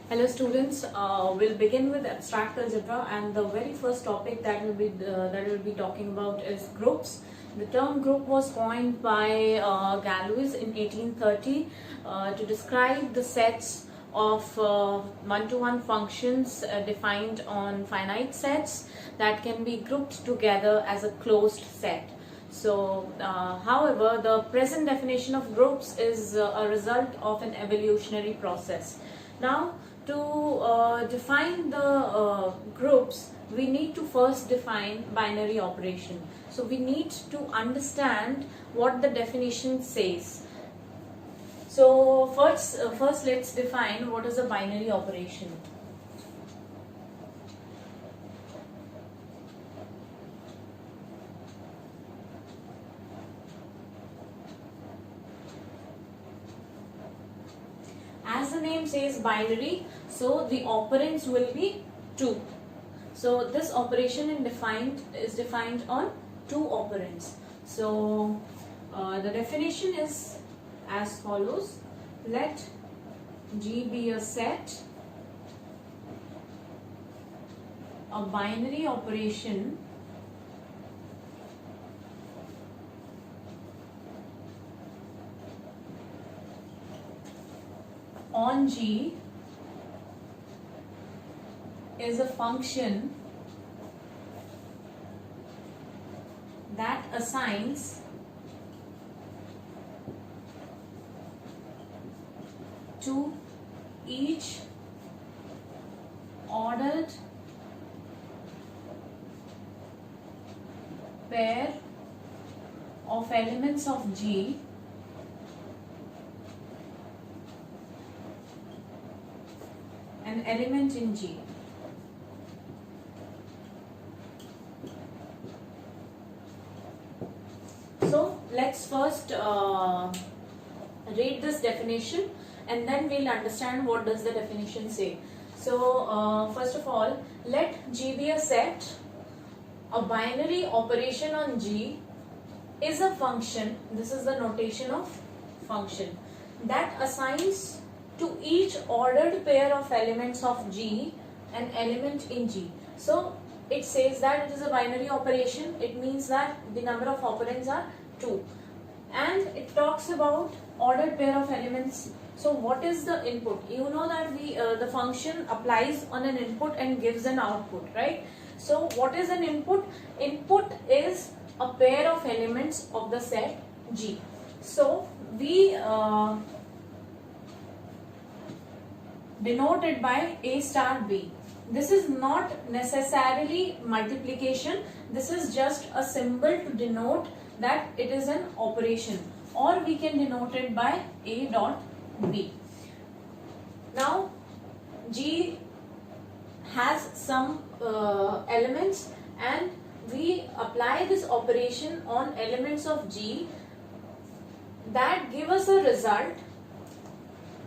Hello students, we'll begin with abstract algebra, and the very first topic that we'll be talking about is groups. The term group was coined by Galois in 1830 to describe the sets of one-to-one functions defined on finite sets that can be grouped together as a closed set. So, however, the present definition of groups is a result of an evolutionary process. Now, to define the groups, we need to first define binary operation. So we need to understand what the definition says. So first let's define what is a binary operation. As the name says, binary, so the operands will be 2. So this operation is defined on 2 operands. So the definition is as follows: let G be a set, a binary operation on G is a function that assigns to each ordered pair of elements of G an element in G. So let's first read this definition, and then we'll understand what does the definition say. So first of all, let G be a set. A binary operation on G is a function, this is the notation of function, that assigns to each ordered pair of elements of G an element in G. So it says that it is a binary operation. It means that the number of operands are 2, and it talks about ordered pair of elements. So what is the input? You know that the function applies on an input and gives an output, right? So what is an input? Input is a pair of elements of the set G. So we denoted by A star B. This is not necessarily multiplication. This is just a symbol to denote that it is an operation, or we can denote it by A dot B. Now G has some elements, and we apply this operation on elements of G that give us a result.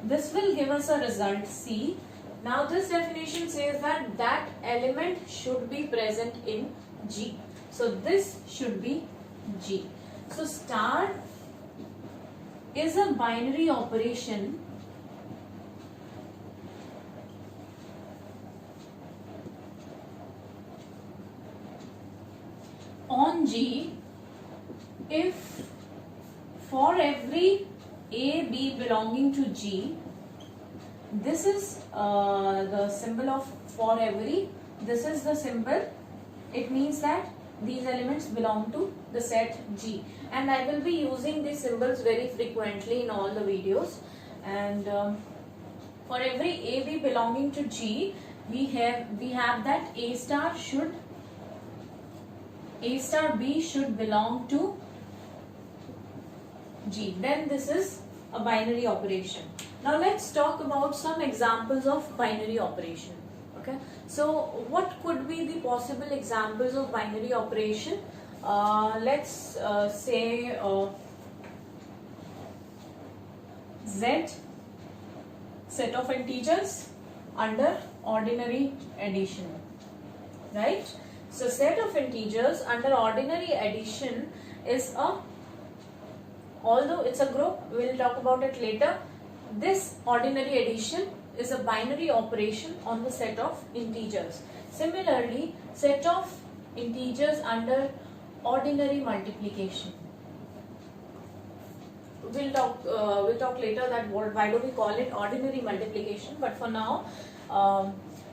This will give us a result C. Now this definition says that that element should be present in G. So this should be G. So star is a binary operation on G if for every A, B belonging to G, this is the symbol of for every, this is the symbol. It means that these elements belong to the set G, and I will be using these symbols very frequently in all the videos. And for every A, B belonging to G, we have that A star B should belong to G. Then this is a binary operation. Now let's talk about some examples of binary operation. Okay, so what could be the possible examples of binary operation? Let's say Z set of integers under ordinary addition, right? So set of integers under ordinary addition is a although it's a group, we'll talk about it later. This ordinary addition is a binary operation on the set of integers. Similarly, set of integers under ordinary multiplication. We'll talk later that why do we call it ordinary multiplication, but for now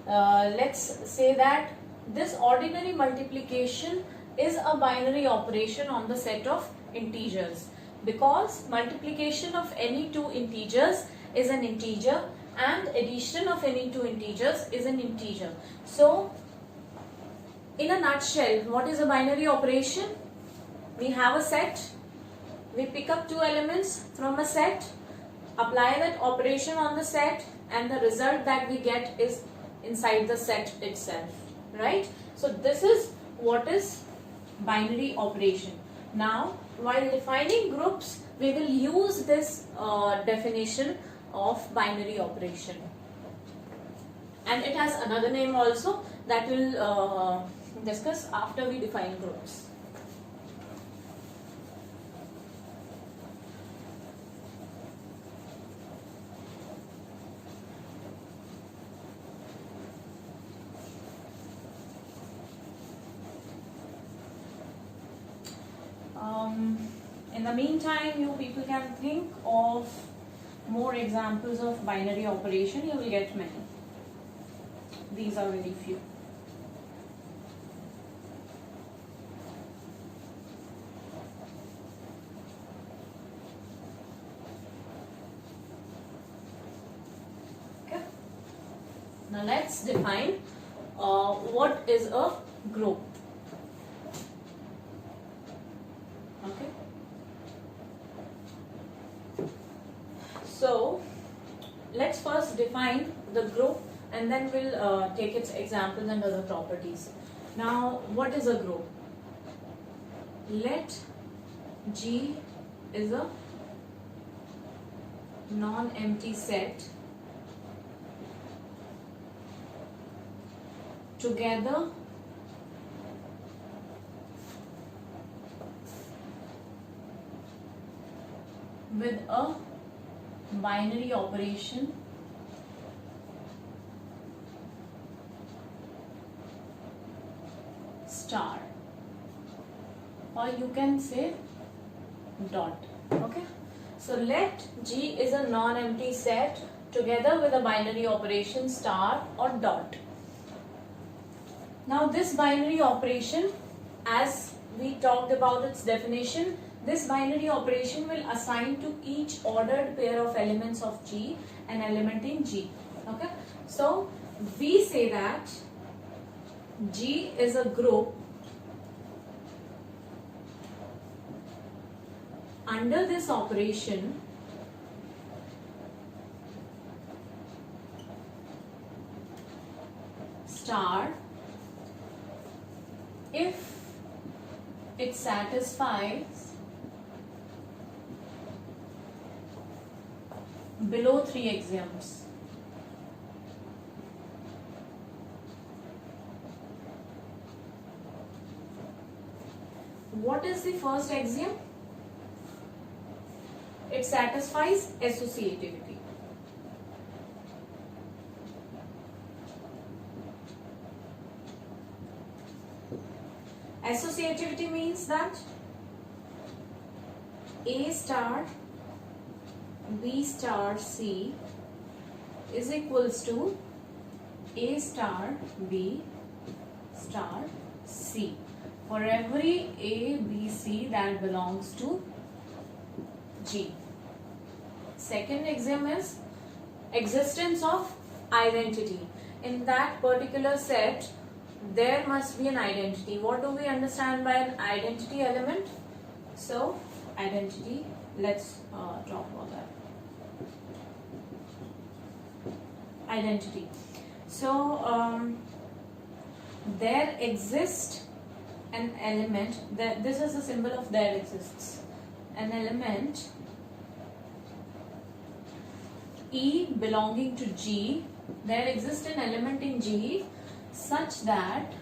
let's say that this ordinary multiplication is a binary operation on the set of integers, because multiplication of any two integers is an integer and addition of any two integers is an integer. So in a nutshell, what is a binary operation? We have a set, we pick up two elements from a set, apply that operation on the set, and the result that we get is inside the set itself, right? So this is what is binary operation. Now, while defining groups, we will use this definition of binary operation, and it has another name also that we'll discuss after we define groups. In the meantime, you people can think of more examples of binary operation. You will get many. These are very few. Okay. Now let's define what is a group. Okay. So let's first define the group, and then we'll take its examples and other properties. Now, what is a group? Let G is a non-empty set together with a binary operation star, or you can say dot. Okay, so let G is a non-empty set together with a binary operation star or dot. Now this binary operation, as we talked about its definition, this binary operation will assign to each ordered pair of elements of G an element in G. Okay, so we say that G is a group under this operation star if it satisfies below three axioms. What is the first axiom? It satisfies associativity. Associativity means that A star B star C is equals to A star B star C for every A, B, C that belongs to G. Second axiom is existence of identity. In that particular set, there must be an identity. What do we understand by an identity element? So, identity, let's talk about that. Identity. So, there exists an element, that this is a symbol of there exists an element E belonging to G. There exists an element in G such that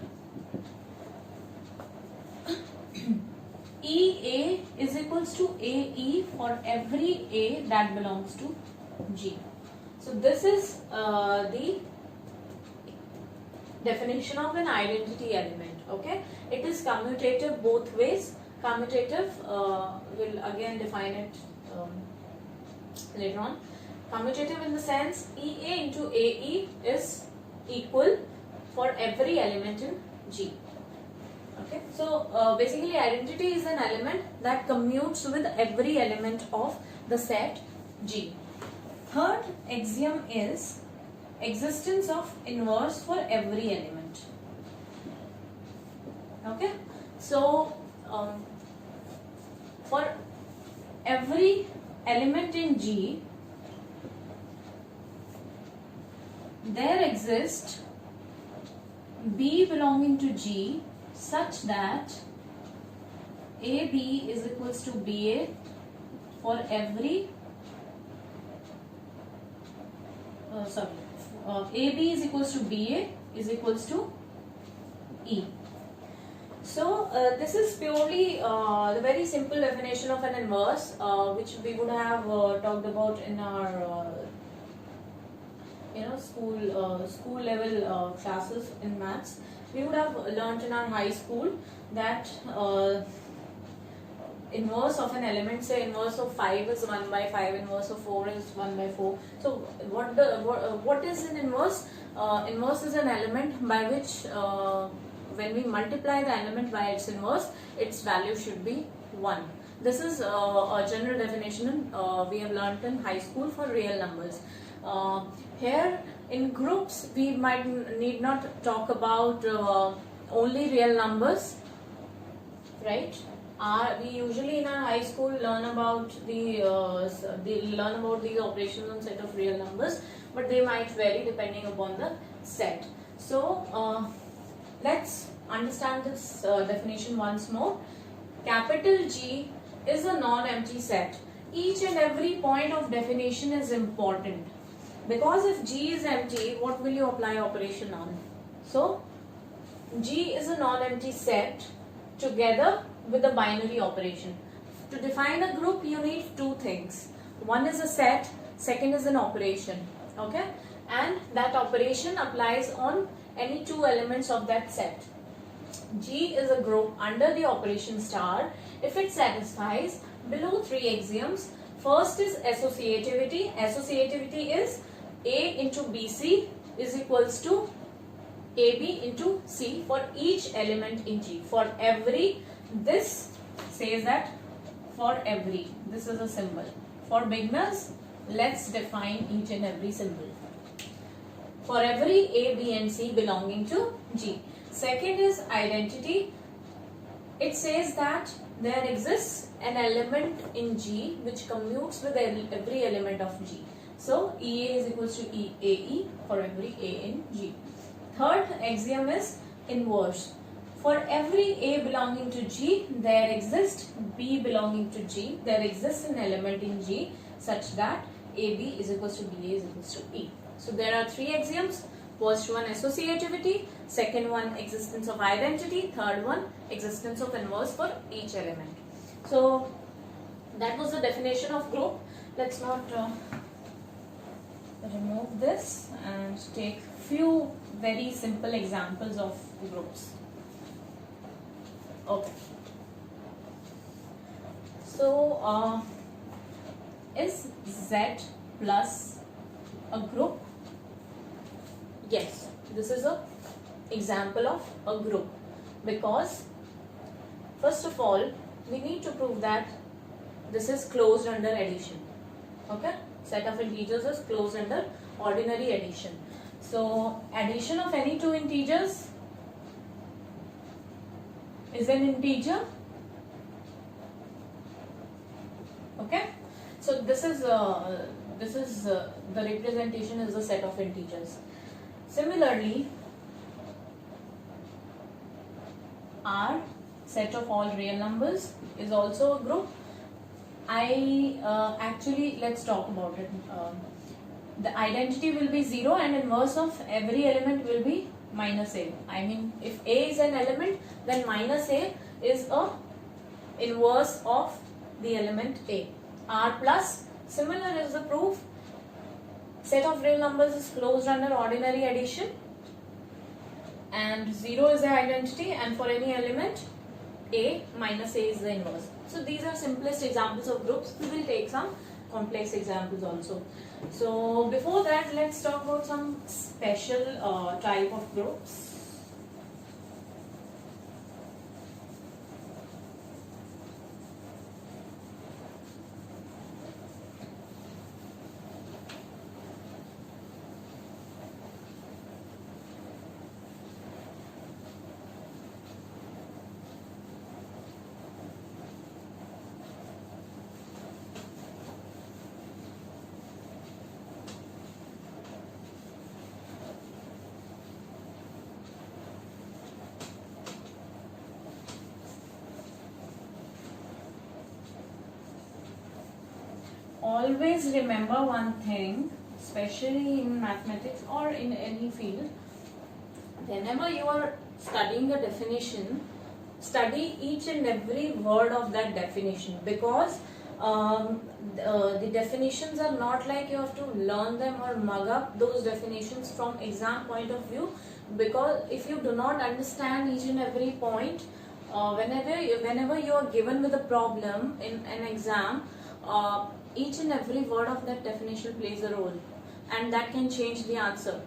EA is equals to AE for every A that belongs to G. So this is the definition of an identity element. Okay, it is commutative both ways. Commutative, will again define it later on. Commutative in the sense EA into AE is equal for every element in G. Okay, so basically identity is an element that commutes with every element of the set G. Third axiom is existence of inverse for every element. Okay, so for every element in G, there exists B belonging to G such that AB is equals to BA for every AB is equals to BA is equals to E. So this is purely the very simple definition of an inverse, which we would have talked about in our school level classes in maths. We would have learnt in our high school that inverse of an element, say inverse of 5 is 1 by 5, inverse of 4 is 1 by 4. So what is an inverse? Inverse is an element by which when we multiply the element by its inverse, its value should be 1. This is a general definition we have learnt in high school for real numbers. Here in groups we might need not talk about only real numbers, right? We usually in our high school learn about the operations on set of real numbers, but they might vary depending upon the set. So let's understand this definition once more. Capital G is a non-empty set. Each and every point of definition is important, because if G is empty, what will you apply operation on? So G is a non-empty set together with a binary operation. To define a group, you need two things. One is a set, second is an operation. Okay, and that operation applies on any two elements of that set. G is a group under the operation star if it satisfies below three axioms. First is associativity. Associativity is A into BC is equals to AB into C for each element in G. For every, this says that for every, this is a symbol. For beginners, let's define each and every symbol. For every A, B and C belonging to G. Second is identity. It says that there exists an element in G which commutes with every element of G. So EA is equals to EAE for every A in G. Third axiom is inverse. For every A belonging to G, there exists B belonging to G. There exists an element in G such that AB is equals to BA is equals to E. So there are three axioms. First one associativity, second one existence of identity, third one existence of inverse for each element. So that was the definition of group. Let's not remove this and take few very simple examples of groups. Okay. So is Z plus a group? Yes, this is a example of a group, because first of all we need to prove that this is closed under addition. Okay, set of integers is closed under ordinary addition. So addition of any two integers is an integer. Okay, so this is the representation is a set of integers. Similarly, R, set of all real numbers, is also a group. Actually, let's talk about it. The identity will be 0 and inverse of every element will be minus A. I mean, if A is an element, then minus A is a inverse of the element A. R plus, similar is the proof. Set of real numbers is closed under ordinary addition, and 0 is the identity, and for any element a minus a is the inverse. So these are simplest examples of groups. We will take some complex examples also. So before that, let's talk about some special type of groups. Always remember one thing, especially in mathematics or in any field, whenever you are studying a definition, study each and every word of that definition, because the definitions are not like you have to learn them or mug up those definitions from exam point of view, because if you do not understand each and every point, whenever you are given with a problem in an exam, each and every word of that definition plays a role, and that can change the answer.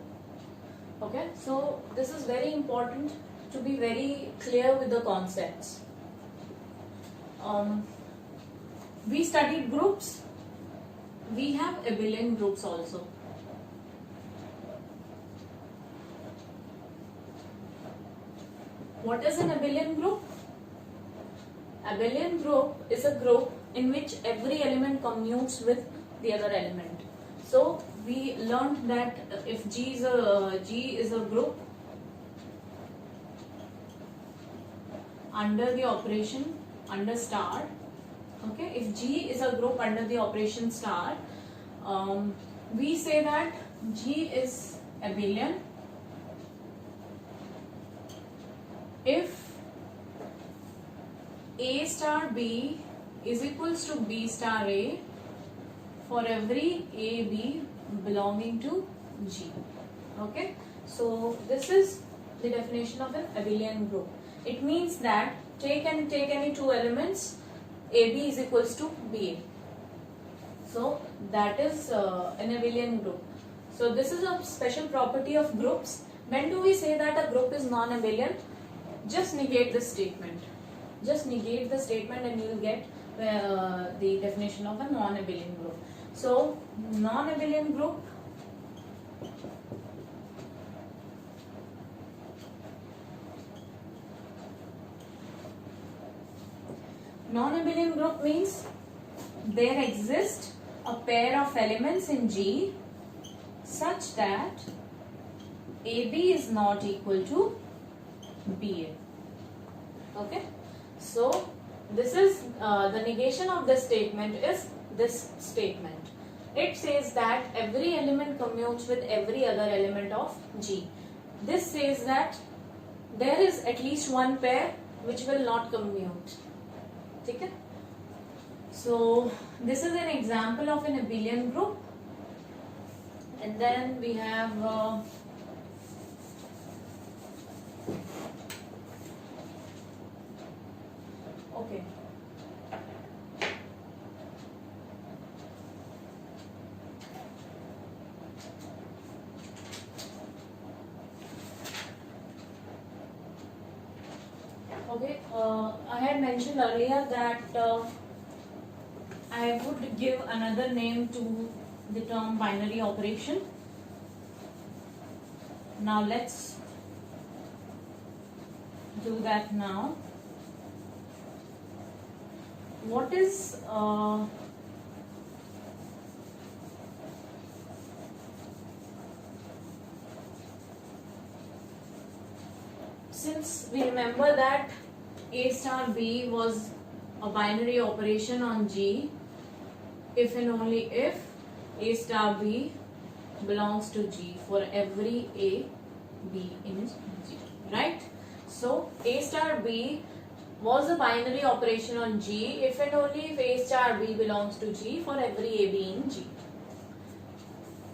Okay, so this is very important to be very clear with the concepts. We studied groups. We have abelian groups also. What is an abelian group? Abelian group is a group in which every element commutes with the other element. So we learned that if G is a group under the operation under star, okay, if G is a group under the operation star, we say that G is abelian if A star B is equals to B star A for every A B belonging to G. Okay, so this is the definition of an abelian group. It means that take any two elements, AB is equals to BA. So that is an abelian group. So this is a special property of groups. When do we say that a group is non-abelian? Just negate this statement. Just negate the statement and you will get the definition of a non-abelian group. So non-abelian group means there exists a pair of elements in G such that AB is not equal to BA. Okay, so this is the negation of this statement is this statement. It says that every element commutes with every other element of G. This says that there is at least one pair which will not commute. Okay? So this is an example of an abelian group, and then we have okay. Okay, I had mentioned earlier that I would give another name to the term binary operation. Now let's do that now. What is since we remember that A star B was a binary operation on G if and only if A star B belongs to G for every A, B in G, right? So A star B was a binary operation on G if and only if A star B belongs to G for every A, B in G.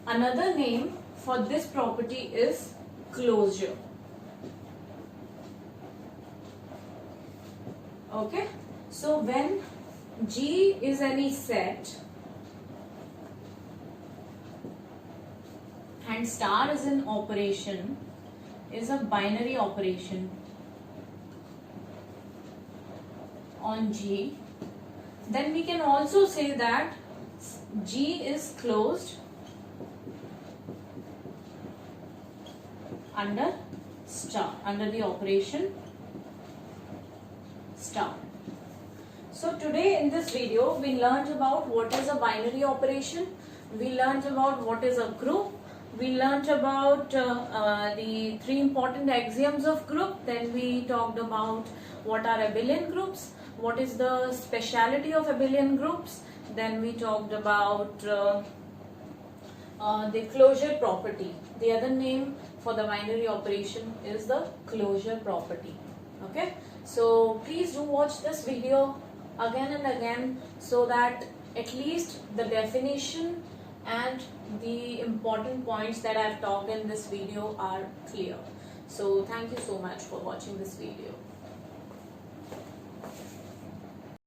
Another name for this property is closure. Okay, so when G is any set and star is in operation, is a binary operation on G, then we can also say that G is closed under star, under the operation star. So today in this video we learned about what is a binary operation, we learned about what is a group, we learned about the three important axioms of group, then we talked about what are abelian groups, what is the speciality of abelian groups, then we talked about the closure property. The other name for the binary operation is the closure property. Okay, so please do watch this video again and again so that at least the definition and the important points that I have talked in this video are clear. So thank you so much for watching this video.